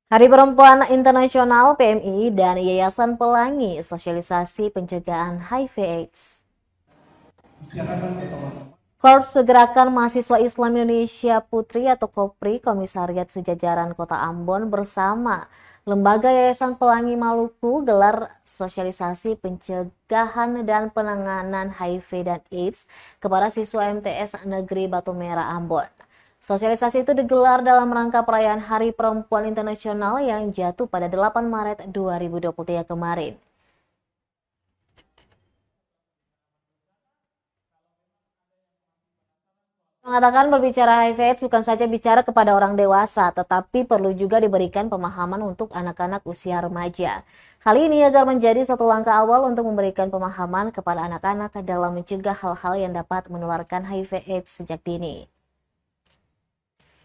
Hari Perempuan Internasional PMI dan Yayasan Pelangi Sosialisasi Pencegahan HIV/AIDS. Korps Gerakan Mahasiswa Islam Indonesia Putri atau KOPRI, Komisariat Sejajaran Kota Ambon bersama Lembaga Yayasan Pelangi Maluku gelar sosialisasi pencegahan dan penanganan HIV dan AIDS kepada siswa MTS Negeri Batu Merah Ambon. Sosialisasi itu digelar dalam rangka perayaan Hari Perempuan Internasional yang jatuh pada 8 Maret 2023 kemarin. Mengatakan berbicara HIV/AIDS bukan saja bicara kepada orang dewasa, tetapi perlu juga diberikan pemahaman untuk anak-anak usia remaja. Hal ini agar menjadi satu langkah awal untuk memberikan pemahaman kepada anak-anak dalam mencegah hal-hal yang dapat menularkan HIV/AIDS sejak dini.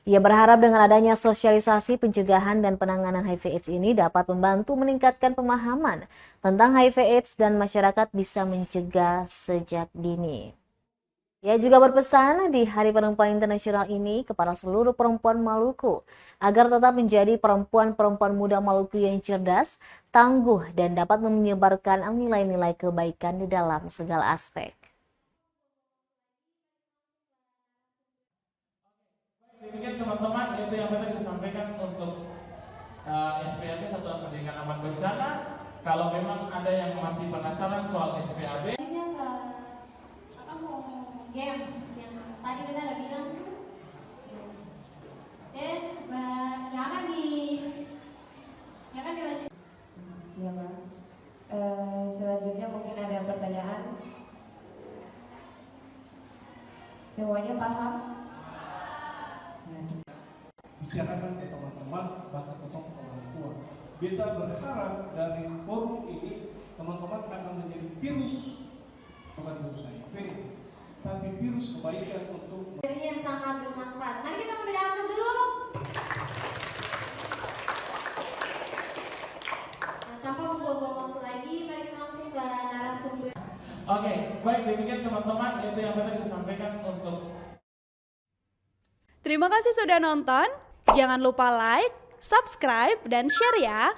Ia berharap dengan adanya sosialisasi pencegahan dan penanganan HIV/AIDS ini dapat membantu meningkatkan pemahaman tentang HIV/AIDS dan masyarakat bisa mencegah sejak dini. Ia juga berpesan di Hari Perempuan Internasional ini kepada seluruh perempuan Maluku agar tetap menjadi perempuan-perempuan muda Maluku yang cerdas, tangguh, dan dapat menyebarkan nilai-nilai kebaikan di dalam segala aspek. Demikian teman-teman, itu yang tadi disampaikan untuk SPAB Satuan Pendidikan Aman Bencana. Kalau memang ada yang masih penasaran soal SPAB, games yang tadi kita udah bilang tuh, yang akan dilanjut. Siapa? Selanjutnya mungkin ada pertanyaan. Semuanya paham? Bicarakan ke teman-teman, bahkan ke orang tua. Kita berharap dari forum ini teman-teman akan menjadi virus, bukan virus HIV, tapi virus kebaikan untuk Yang sangat bermanfaat. Mari kita membedakan dulu. Tanpa membuang-buang waktu lagi, mari kita langsung ke narasumber. Oke, baik, demikian teman-teman, itu yang tadi disampaikan untuk. Terima kasih sudah nonton. Jangan lupa like, subscribe, dan share ya.